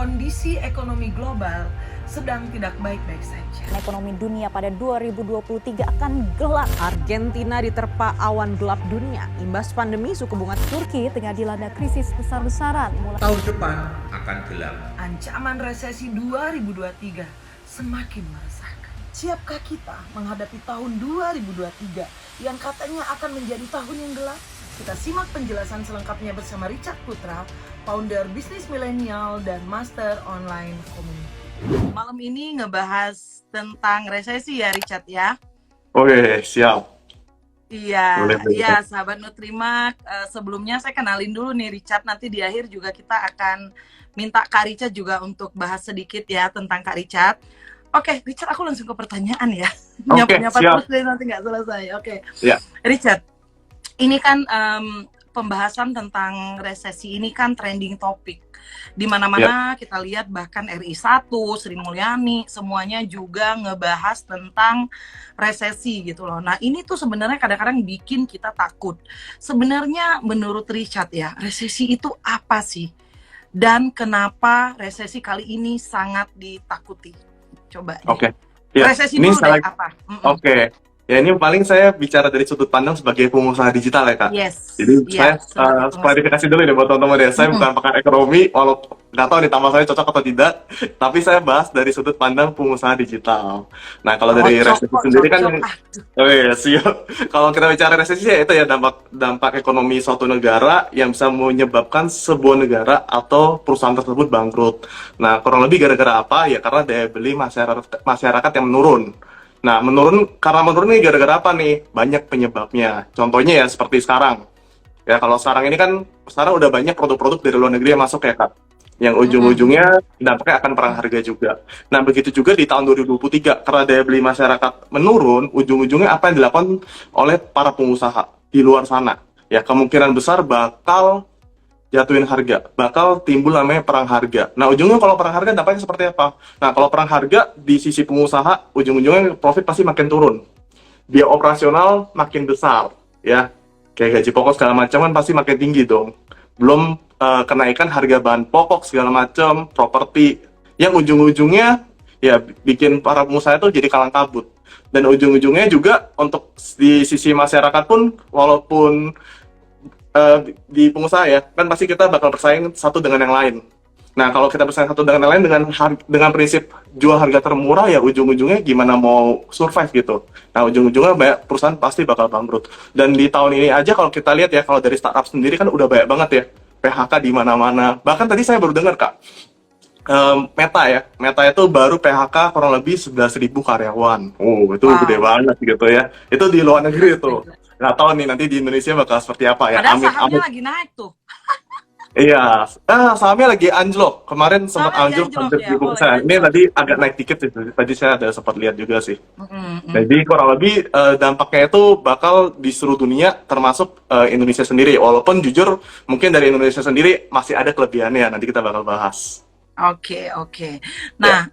kondisi ekonomi global sedang tidak baik-baik saja. Ekonomi dunia pada 2023 akan gelap. Argentina diterpa awan gelap dunia. Imbas pandemi, suku bunga Turki tengah dilanda krisis besar-besaran. Tahun depan akan gelap. Ancaman resesi 2023 semakin meresahkan. Siapkah kita menghadapi tahun 2023 yang katanya akan menjadi tahun yang gelap? Kita simak penjelasan selengkapnya bersama Richard Putra, founder bisnis milenial dan master online community. Malam ini ngebahas tentang resesi ya Richard ya. Oke, siap. Iya, Boleh. iya sahabat Nutrimak, sebelumnya saya kenalin dulu nih Richard, nanti di akhir juga kita akan minta Kak Richard juga untuk bahas sedikit ya tentang Kak Richard. Oke, Richard aku langsung ke pertanyaan ya. Nyapa-nyapa terus deh nanti nggak selesai. Oke. Ya. Richard, ini kan pembahasan tentang resesi ini kan trending topik. Di mana-mana kita lihat bahkan RI1, Sri Mulyani, semuanya juga ngebahas tentang resesi gitu loh. Nah ini tuh sebenarnya kadang-kadang bikin kita takut. Sebenarnya menurut Richard ya, resesi itu apa sih? Dan kenapa resesi kali ini sangat ditakuti? Coba. Oke. Ya, resesi ini dulu deh apa? Oke. Ya ini paling saya bicara dari sudut pandang sebagai pengusaha digital ya Kak. Yes. Jadi saya klarifikasi dulu ya buat teman-teman ya. Saya bukan pakar ekonomi, walaupun nggak tahu nih tambah saya cocok atau tidak. Tapi saya bahas dari sudut pandang pengusaha digital. Nah kalau dari resesi sendiri kan, siap. Kalau kita bicara resesi ya itu ya dampak ekonomi suatu negara yang bisa menyebabkan sebuah negara atau perusahaan tersebut bangkrut. Nah kurang lebih gara-gara apa? Ya karena daya beli masyarakat yang menurun. Nah, karena menurun ini gara-gara apa nih? Banyak penyebabnya. Contohnya ya seperti sekarang. Ya, kalau sekarang ini kan, sekarang udah banyak produk-produk dari luar negeri yang masuk ya, Kak. Yang ujung-ujungnya dampaknya akan perang harga juga. Nah, begitu juga di tahun 2023, karena daya beli masyarakat menurun, ujung-ujungnya apa yang dilakukan oleh para pengusaha di luar sana? Ya, kemungkinan besar bakal jatuhin harga, bakal timbul namanya perang harga. Nah, ujungnya kalau perang harga dampaknya seperti apa? Nah, kalau perang harga di sisi pengusaha, ujung-ujungnya profit pasti makin turun. Biaya operasional makin besar, ya. Kayak gaji pokok segala macam kan pasti makin tinggi dong. Belum kenaikan harga bahan pokok segala macam, properti, yang ujung-ujungnya ya bikin para pengusaha itu jadi kalang kabut. Dan ujung-ujungnya juga untuk di sisi masyarakat pun, walaupun di pengusaha ya, kan pasti kita bakal bersaing satu dengan yang lain. Nah, kalau kita bersaing satu dengan yang lain dengan prinsip jual harga termurah, ya ujung-ujungnya gimana mau survive gitu. Nah, ujung-ujungnya banyak perusahaan pasti bakal bangkrut. Dan di tahun ini aja kalau kita lihat ya, kalau dari startup sendiri kan udah banyak banget ya, PHK di mana-mana. Bahkan tadi saya baru dengar Kak, Meta itu baru PHK kurang lebih 11.000 karyawan. Oh, itu gede banget gitu ya. Itu di luar negeri itu. Nggak tahu nih nanti di Indonesia bakal seperti apa ya. Padahal sahamnya lagi naik tuh. Iya, sahamnya lagi anjlok. Kemarin sempat anjlok hampir 70%. Ini tadi agak naik dikit sih. Tadi saya ada sempat lihat juga sih. Jadi kurang lebih dampaknya itu bakal di seluruh dunia, termasuk Indonesia sendiri. Walaupun jujur mungkin dari Indonesia sendiri masih ada kelebihannya. Nanti kita bakal bahas. Oke. Nah,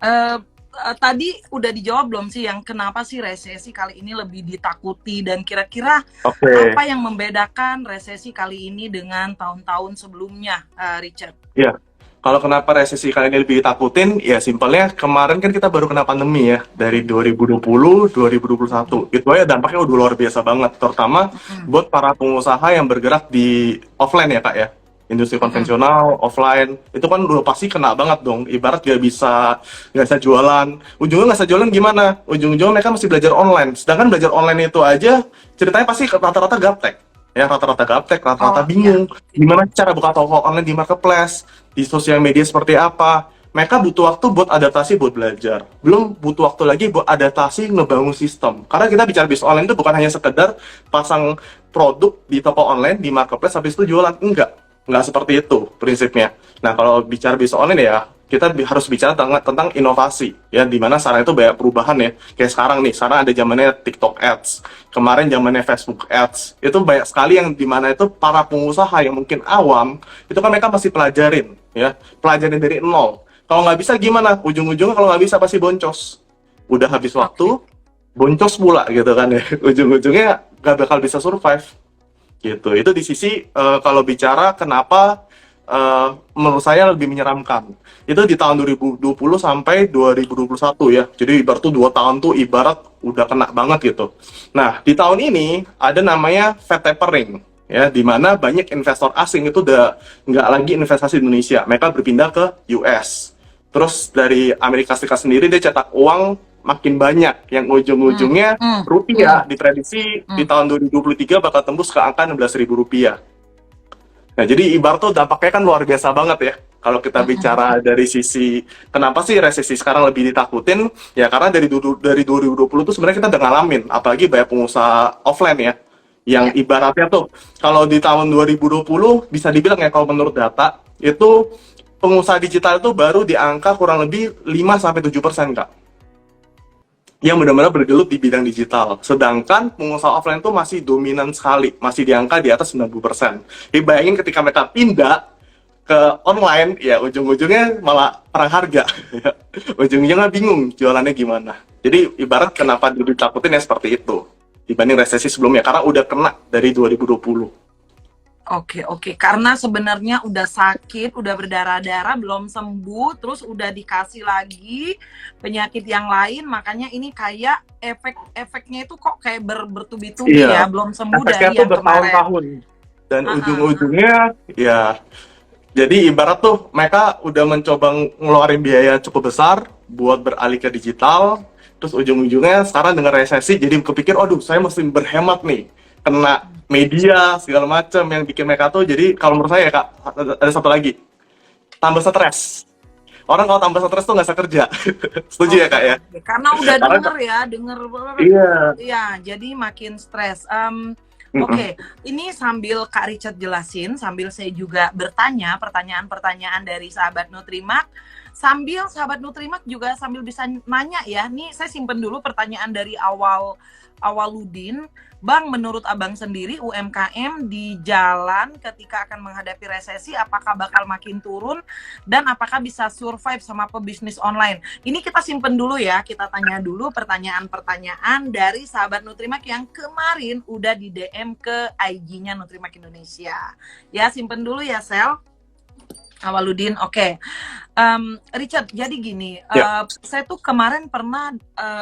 tadi udah dijawab belum sih yang kenapa sih resesi kali ini lebih ditakuti, dan kira-kira apa yang membedakan resesi kali ini dengan tahun-tahun sebelumnya, Richard? Ya, kalau kenapa resesi kali ini lebih ditakutin, ya simpelnya kemarin kan kita baru kena pandemi ya, dari 2020, 2021. Itu aja dampaknya udah luar biasa banget, terutama buat para pengusaha yang bergerak di offline ya Kak ya. Industri konvensional, offline, itu kan udah pasti kena banget dong. Ibarat nggak bisa jualan. Ujungnya nggak bisa jualan gimana? Ujung-ujungnya mereka mesti belajar online. Sedangkan belajar online itu aja, ceritanya pasti rata-rata gaptek. Ya, rata-rata gaptek, rata-rata bingung. Gimana cara buka toko online di marketplace, di sosial media seperti apa. Mereka butuh waktu buat adaptasi, buat belajar. Belum butuh waktu lagi buat adaptasi ngebangun sistem. Karena kita bicara bisnis online itu bukan hanya sekedar pasang produk di toko online, di marketplace, habis itu jualan. Nggak seperti itu prinsipnya. Nah, kalau bicara bisnis online ya, kita harus bicara tentang inovasi. Ya, di mana sekarang itu banyak perubahan ya. Kayak sekarang ada zamannya TikTok Ads. Kemarin zamannya Facebook Ads. Itu banyak sekali yang di mana itu para pengusaha yang mungkin awam, itu kan mereka masih pelajarin dari nol. Kalau nggak bisa gimana? Ujung-ujungnya kalau nggak bisa pasti boncos. Udah habis waktu, boncos pula gitu kan ya. Ujung-ujungnya nggak bakal bisa survive. Gitu. Itu di sisi kalau bicara kenapa menurut saya lebih menyeramkan. Itu di tahun 2020 sampai 2021 ya. Jadi ibarat tuh 2 tahun tuh ibarat udah kena banget gitu. Nah, di tahun ini ada namanya Fed tapering ya, di mana banyak investor asing itu udah nggak lagi investasi di Indonesia. Mereka berpindah ke US. Terus dari Amerika Serikat sendiri dia cetak uang makin banyak, yang ujung-ujungnya rupiah diprediksi di tahun 2023 bakal tembus ke angka 16.000 rupiah. Nah, jadi ibarat tuh dampaknya kan luar biasa banget ya. Kalau kita bicara dari sisi kenapa sih resesi sekarang lebih ditakutin, ya karena dari 2020 tuh sebenarnya kita udah ngalamin, apalagi banyak pengusaha offline ya, yang ibaratnya tuh kalau di tahun 2020 bisa dibilang ya, kalau menurut data itu pengusaha digital itu baru di angka kurang lebih 5-7%, Kak, yang benar-benar bergelut di bidang digital. Sedangkan pengusaha offline itu masih dominan sekali, masih di angka di atas 90%. Jadi bayangin ketika mereka pindah ke online, ya ujung-ujungnya malah perang harga. Ujung-ujungnya bingung jualannya gimana. Jadi ibarat kenapa ditakutin ya seperti itu, dibanding resesi sebelumnya, karena udah kena dari 2020. Oke. Karena sebenarnya udah sakit, udah berdarah-darah, belum sembuh, terus udah dikasih lagi penyakit yang lain, makanya ini kayak efeknya itu kok kayak bertubi-tubi ya, belum sembuh dari Efeknya tuh yang kemarin. bertahun-tahun. Dan ujung-ujungnya ya, jadi ibarat tuh mereka udah mencoba ngeluarin biaya cukup besar buat beralih ke digital, terus ujung-ujungnya sekarang dengan resesi jadi kepikir, aduh saya mesti berhemat nih, kena media segala macam yang bikin mereka tuh. Jadi kalau menurut saya ya, Kak, ada satu lagi, tambah stres. Orang kalau tambah stres tuh nggak bisa kerja. Setuju ya, Kak ya? Karena udah denger Iya. ya, jadi makin stres. Oke, ini sambil Kak Richard jelasin, sambil saya juga bertanya pertanyaan-pertanyaan dari sahabat Nutrimak, sambil sahabat Nutrimak juga sambil bisa nanya ya. Nih saya simpen dulu pertanyaan dari Awaludin. Bang, menurut Abang sendiri UMKM di jalan ketika akan menghadapi resesi, apakah bakal makin turun dan apakah bisa survive sama pebisnis online? Ini kita simpen dulu ya, kita tanya dulu pertanyaan-pertanyaan dari sahabat Nutrimak yang kemarin udah di DM ke IG-nya Nutrimak Indonesia. Ya, simpen dulu ya, Sel. Awaludin, oke. Richard, jadi gini, saya tuh kemarin pernah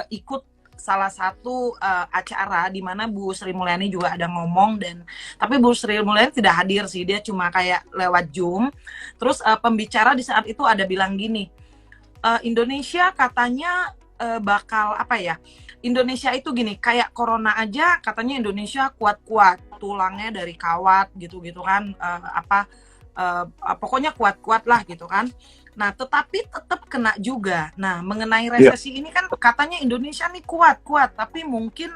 ikut salah satu acara di mana Bu Sri Mulyani juga ada ngomong, tapi Bu Sri Mulyani tidak hadir sih, dia cuma kayak lewat Zoom. Terus pembicara di saat itu ada bilang gini, Indonesia katanya bakal apa ya? Indonesia itu gini, kayak corona aja katanya Indonesia kuat-kuat, tulangnya dari kawat gitu-gitu kan, pokoknya kuat-kuat lah gitu kan. Nah, tetapi tetap kena juga. Nah, mengenai resesi ini kan katanya Indonesia nih kuat-kuat, tapi mungkin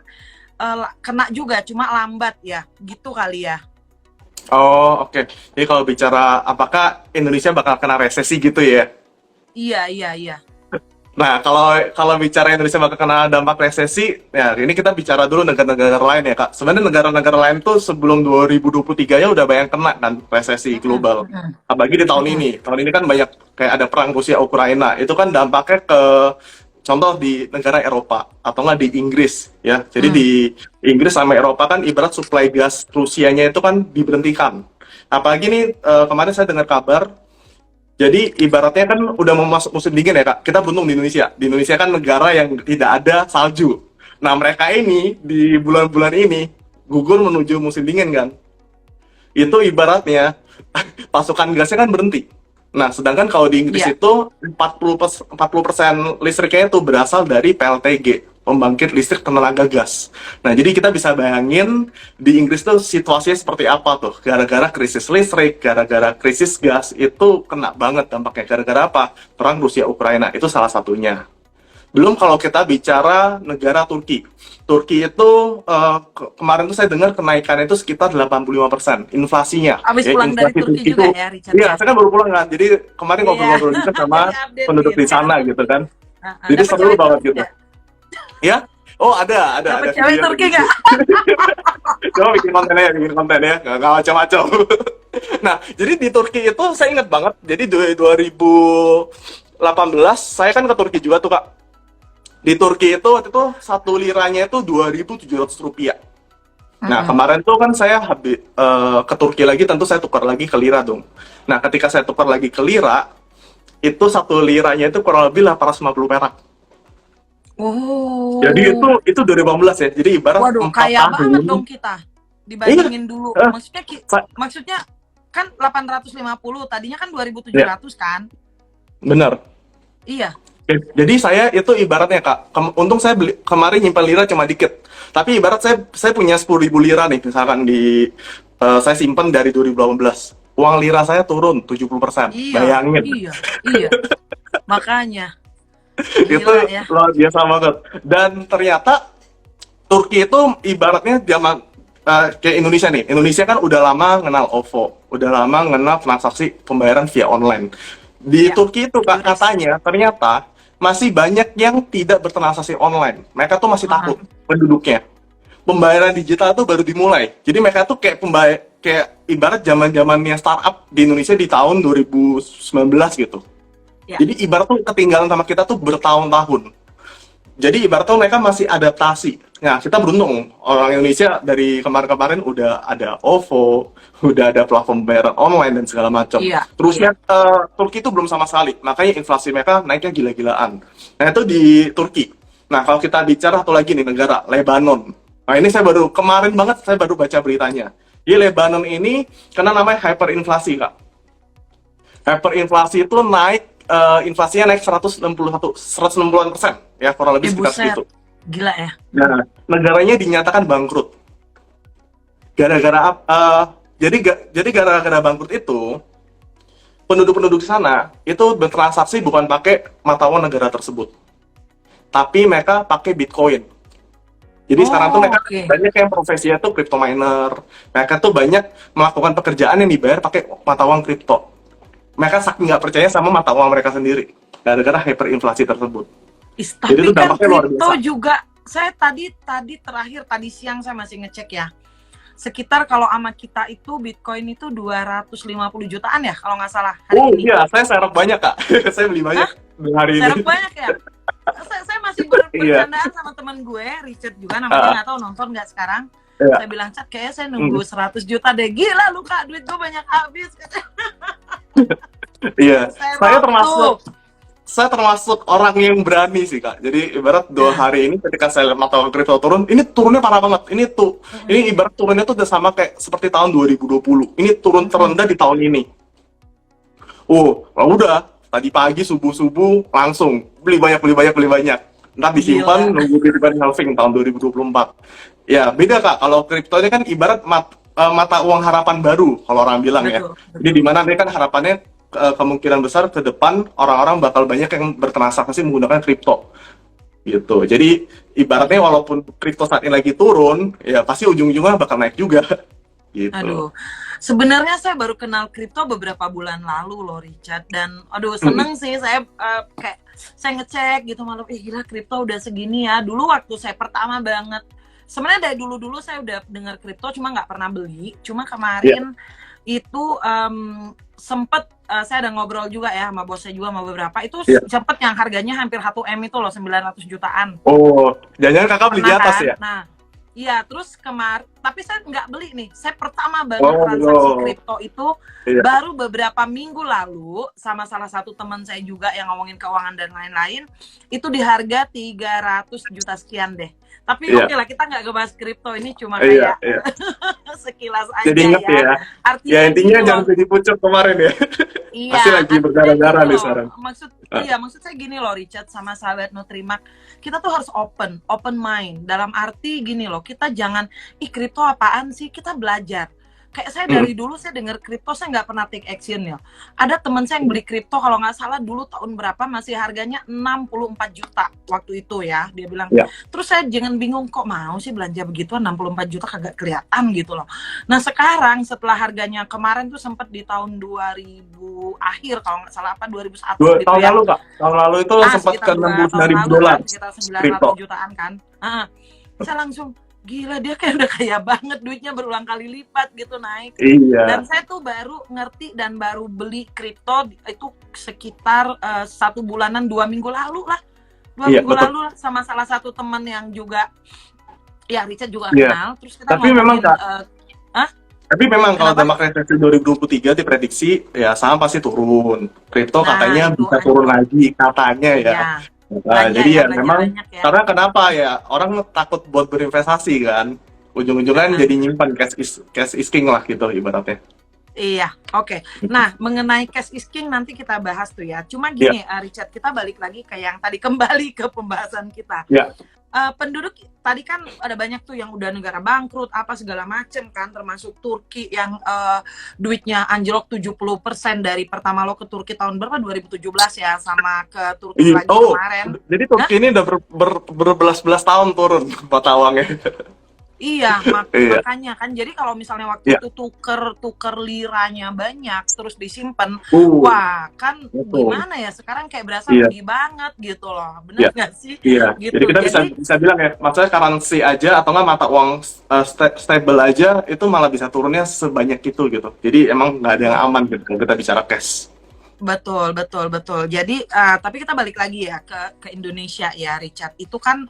kena juga, cuma lambat ya, gitu kali ya. Oh, oke. Jadi kalau bicara apakah Indonesia bakal kena resesi gitu ya? Iya. Nah, kalau bicara Indonesia bakal kena dampak resesi, ya ini kita bicara dulu negara-negara lain ya, Kak. Sebenarnya negara-negara lain tuh sebelum 2023 ya udah banyak kena kan resesi global. Apalagi di tahun ini. Tahun ini kan banyak kayak ada perang Rusia Ukraina. Itu kan dampaknya ke contoh di negara Eropa atau nggak di Inggris ya. Jadi di Inggris sama Eropa kan ibarat suplai gas Rusianya itu kan diberhentikan. Apalagi nih kemarin saya dengar kabar. Jadi ibaratnya kan udah mau masuk musim dingin ya, Kak. Kita beruntung di Indonesia. Di Indonesia kan negara yang tidak ada salju. Nah, mereka ini di bulan-bulan ini gugur menuju musim dingin kan. Itu ibaratnya pasokan gasnya kan berhenti. Nah, sedangkan kalau di Inggris itu 40% listriknya itu berasal dari PLTG, pembangkit listrik tenaga gas. Nah, jadi kita bisa bayangin di Inggris tuh situasinya seperti apa tuh. Gara-gara krisis listrik, gara-gara krisis gas, itu kena banget dampaknya. Gara-gara apa? Perang Rusia Ukraina, itu salah satunya. Belum kalau kita bicara negara Turki. Turki itu kemarin tuh saya dengar kenaikannya itu sekitar 85% inflasinya. Habis pulang dari Turki juga ya, Richard? Iya, saya kan baru pulang kan. Jadi kemarin ngobrol-ngobrol juga sama penduduk di sana gitu kan. Jadi seru banget gitu. Ya? Oh, ada. Dapat cewek Turki nggak? Coba bikin konten ya. Nggak macam-macam. Nah, jadi di Turki itu saya ingat banget. Jadi 2018 saya kan ke Turki juga tuh, Kak. Di Turki itu waktu itu 1 liranya itu 2.700 rupiah. Nah, kemarin tuh kan saya ke Turki lagi, tentu saya tukar lagi ke lira dong. Nah, ketika saya tukar lagi ke lira, itu 1 liranya itu kurang lebih 850 perak. Oh. Jadi itu 2015 ya. Jadi ibarat Waduh, 4 kaya tahun. banget dong kita. Dibandingin dulu. Eh, Maksudnya kan 850, tadinya kan 2.700 kan? bener. Iya. Jadi saya itu ibaratnya Kak, untung saya beli kemarin nyimpan lira cuma dikit. Tapi ibarat saya punya 10.000 lira nih, misalkan saya simpan dari 2018. Uang lira saya turun 70%. Iya. Bayangin. Iya. Makanya. Itu Gila ya. luar biasa banget. Dan ternyata Turki itu ibaratnya zaman kayak Indonesia nih. Indonesia kan udah lama kenal OVO, udah lama kenal transaksi pembayaran via online. Di Ya, Turki itu Kak, katanya ternyata masih banyak yang tidak bertransaksi online. Mereka tuh masih takut penduduknya. Pembayaran digital tuh baru dimulai. Jadi mereka tuh kayak ibarat zaman-zamannya startup di Indonesia di tahun 2019 gitu. Ya. Jadi ibarat tuh ketinggalan sama kita tuh bertahun-tahun. Jadi ibaratnya mereka masih adaptasi. Nah, kita beruntung orang Indonesia dari kemarin-kemarin udah ada OVO, udah ada platform pembayaran online dan segala macam. Iya, Terusnya Turki itu belum sama sekali, makanya inflasi mereka naiknya gila-gilaan. Nah, itu di Turki. Nah, kalau kita bicara satu lagi nih negara, Lebanon. Nah, ini saya baru kemarin banget saya baru baca beritanya. Di Lebanon ini kena namanya hyperinflasi, Kak. Hyperinflasi itu inflasinya naik 160%, ya kurang lebih sekitar buset. segitu. Gila ya. Nah, negaranya dinyatakan bangkrut. Jadi gara-gara bangkrut itu, penduduk-penduduk sana itu bertransaksi bukan pakai mata uang negara tersebut, tapi mereka pakai Bitcoin. Jadi sekarang tuh mereka banyak yang profesinya tuh crypto miner. Mereka tuh banyak melakukan pekerjaan yang dibayar pakai mata uang kripto. Mereka saking nggak percaya sama mata uang mereka sendiri gara-gara hyperinflasi tersebut. Jadi Tapi itu kan dampaknya luar kripto biasa. juga, saya tadi siang saya masih ngecek ya. Sekitar kalau sama kita itu Bitcoin itu 250 jutaan ya kalau nggak salah hari ini. Iya, saya serap banyak Kak. Saya beli banyak hari ini. Serap banyak ya. Saya masih bercandaan sama teman gue, Richard juga, namanya nggak tahu nonton nggak sekarang. Saya bilang, Cat, kayaknya saya nunggu 100 juta deh. Gila lu Kak, duit gue banyak habis. Iya, saya termasuk orang yang berani sih Kak. Jadi ibarat 2 hari ini ketika saya lihat mata uang kripto turun, ini turunnya parah banget. Ini ibarat turunnya tuh udah sama kayak seperti tahun 2020. Ini turun terendah di tahun ini. Udah tadi pagi subuh langsung beli banyak. Ntar disimpan nunggu Bitcoin halving tahun 2024. Ya beda Kak. Kalau kripto ini kan ibarat mata uang harapan baru kalau orang bilang ya. Jadi di mana dia kan harapannya kemungkinan besar ke depan orang-orang bakal banyak yang bertransaksi menggunakan kripto gitu. Jadi ibaratnya walaupun kripto saat ini lagi turun, ya pasti ujung-ujungnya bakal naik juga gitu. Aduh, sebenarnya saya baru kenal kripto beberapa bulan lalu loh Richard, dan seneng sih saya kayak saya ngecek gitu malu, gila kripto udah segini ya. Dulu waktu saya pertama banget, sebenarnya dari dulu saya udah dengar kripto cuma nggak pernah beli. Cuma kemarin itu sempet saya ada ngobrol juga ya sama bos saya juga, sama beberapa itu sempet yang harganya hampir 1M itu loh, 900 jutaan. Jangan kakak beli di atas kan? Ya? Nah, iya, terus tapi saya nggak beli nih. Saya pertama banget transaksi kripto itu baru beberapa minggu lalu sama salah satu teman saya juga yang ngomongin keuangan dan lain-lain. Itu di harga 300 juta sekian deh. Tapi oke lah, kita nggak ngebahas kripto, ini cuma kayak sekilas aja. Jadi inget ya. Artinya ya intinya jangan jadi pucuk kemarin ya. Iya. Pasti lagi berdarah-darah nih sekarang. Maksud saya gini loh Richard sama sahabat Nutrimak, kita tuh harus open mind. Dalam arti gini loh, kita jangan kripto apaan sih, kita belajar. Kayak saya dari dulu saya dengar kripto, saya nggak pernah take action ya. Ada teman saya yang beli kripto kalau nggak salah dulu tahun berapa masih harganya 64 juta waktu itu ya. Dia bilang, terus saya jangan bingung kok mau sih belanja begituan 64 juta kagak kelihatan gitu loh. Nah sekarang setelah harganya kemarin tuh sempat di tahun 2000 akhir kalau nggak salah 2001 gitu tahun ya. Lalu Kak, tahun lalu itu sempat ke $69.000 sekitar 900 jutaan kan. Saya langsung gila, dia kayak udah kaya banget, duitnya berulang kali lipat gitu naik. Dan saya tuh baru ngerti dan baru beli kripto itu sekitar 1 bulanan, 2 minggu lalu lah. 2 minggu lalu lah, sama salah satu teman yang juga Ya, Richard juga Iya. kenal. Terus kita Tapi memang ngomongin, Kak, ah, tapi memang kalau kenapa? dampak resesi 2023 diprediksi ya saham pasti turun. Kripto Nah, katanya itu bisa turun anjlok. lagi katanya ya. Ya, Nah, belanja jadi ya, ya belanja memang banyak ya. karena kenapa ya orang takut buat berinvestasi kan. Ujung-ujungnya Nah, jadi nyimpan cash is king lah gitu ibaratnya. iya, oke. Nah, mengenai cash is king nanti kita bahas tuh ya. Cuma Ya, gini, Richard, kita balik lagi ke yang tadi, kembali ke pembahasan kita. ya. Penduduk tadi kan ada banyak tuh yang udah negara bangkrut, apa segala macem kan, termasuk Turki yang duitnya anjlok 70% dari pertama lo ke Turki tahun berapa? 2017 ya, sama ke Turki Iya. lagi Oh, kemarin. jadi Hah? Turki ini udah berbelas-belas tahun turun mata uangnya. Iya, Iya, makanya kan. Jadi kalau misalnya waktu iya. itu tuker liranya banyak terus disimpan, Uh, wah kan betul. gimana ya? Sekarang kayak berasa Iya, rugi banget gitu loh. iya. Bener nggak sih? Iya, jadi Gitu. kita bisa Jadi bisa bilang ya, maksudnya currency aja atau nggak mata uang stable aja itu malah bisa turunnya sebanyak itu gitu. Jadi emang nggak ada yang aman gitu kalau kita bicara cash. betul, betul, betul. Jadi, tapi kita balik lagi ya ke Indonesia ya, Richard. Itu kan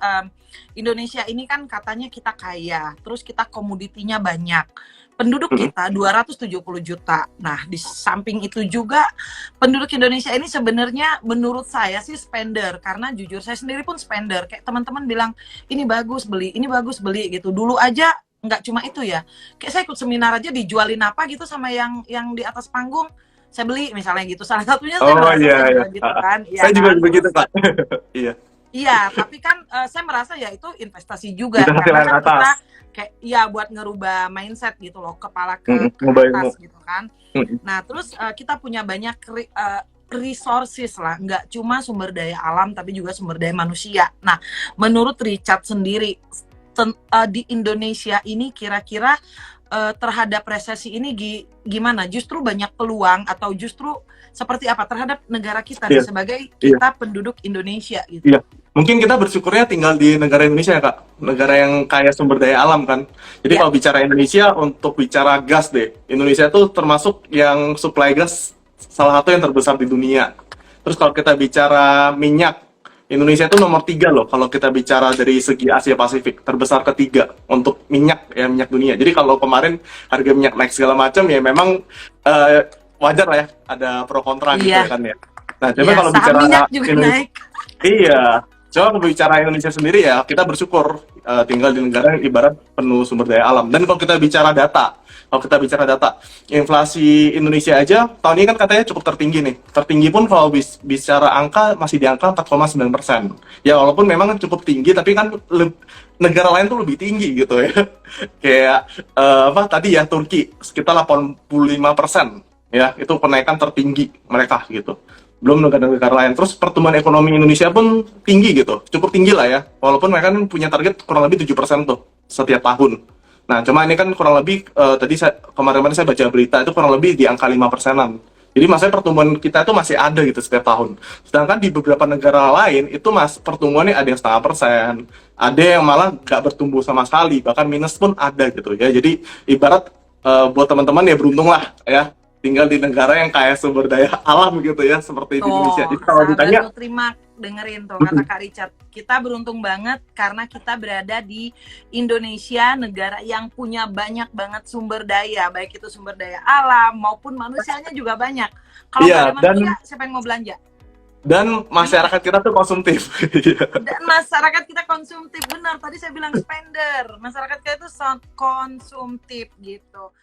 Indonesia ini kan katanya kita kaya, terus kita komoditinya banyak. Penduduk Mm-mm. kita 270 juta. Nah, di samping itu juga penduduk Indonesia ini sebenarnya menurut saya sih spender, karena jujur saya sendiri pun spender. Kayak teman-teman bilang, ini bagus beli, ini bagus beli gitu. Dulu aja nggak cuma itu ya. Kayak saya ikut seminar aja dijualin apa gitu sama yang di atas panggung, saya beli misalnya gitu. Salah satunya saya Oh merasa iya, saya iya. juga gitu kan, iya Saya juga kan. begitu Terus Kak. Iya, iya, tapi kan saya merasa ya itu investasi juga, investasi karena lain kan atas. kita kayak ya buat ngerubah mindset gitu loh, kepala ke Ngobain. atas gitu kan. Mm-mm. Nah, terus kita punya banyak resources lah, nggak cuma sumber daya alam tapi juga sumber daya manusia. Nah, menurut Richard sendiri di Indonesia ini kira-kira terhadap resesi ini gimana? Justru banyak peluang atau justru seperti apa terhadap negara kita nih Iya, sebagai iya, kita penduduk Indonesia gitu? iya. Mungkin kita bersyukurnya tinggal di negara Indonesia ya Kak, negara yang kaya sumber daya alam kan. Jadi Ya, kalau bicara Indonesia, untuk bicara gas deh, Indonesia tuh termasuk yang supply gas salah satu yang terbesar di dunia. Terus kalau kita bicara minyak, Indonesia itu nomor 3 loh kalau kita bicara dari segi Asia Pasifik, terbesar ketiga untuk minyak ya, minyak dunia. Jadi kalau kemarin harga minyak naik segala macam ya memang wajar lah ya, ada pro kontra gitu ya iya, kan ya. Nah, coba iya. kalau Saham bicara minyak juga Indonesia, naik. iya, coba kalau bicara Indonesia sendiri ya kita bersyukur tinggal di negara yang ibarat penuh sumber daya alam. Dan kalau kita bicara data, inflasi Indonesia aja tahun ini kan katanya cukup tertinggi nih. Tertinggi pun kalau bicara angka masih di angka 4,9%. Ya walaupun memang cukup tinggi, tapi kan negara lain tuh lebih tinggi gitu ya. Kayak apa tadi ya, Turki sekitar 85%. Ya, itu kenaikan tertinggi mereka gitu. Belum negara-negara lain. Terus pertumbuhan ekonomi Indonesia pun tinggi gitu, cukup tinggi lah ya. Walaupun mereka kan punya target kurang lebih 7% tuh setiap tahun. Nah, cuma ini kan kurang lebih tadi kemarin-kemarin saya baca berita itu kurang lebih di angka 5%-an. Jadi maksudnya pertumbuhan kita itu masih ada gitu setiap tahun. Sedangkan di beberapa negara lain itu pertumbuhannya ada yang 0,5%, ada yang malah nggak bertumbuh sama sekali, bahkan minus pun ada gitu ya. Jadi ibarat buat teman-teman ya beruntung lah ya tinggal di negara yang kaya sumber daya alam gitu ya, seperti di Indonesia. Tuh, Jadi kalau sahabat ditanya, Nutrimak, dengerin tuh kata Kak Richard. Kita beruntung banget karena kita berada di Indonesia, negara yang punya banyak banget sumber daya, baik itu sumber daya alam maupun manusianya juga banyak. Kalau nggak iya, ada manusia, siapa yang mau belanja? dan Bener. masyarakat kita tuh konsumtif. Dan masyarakat kita konsumtif, benar. Tadi saya bilang spender. Masyarakat kita itu konsumtif gitu.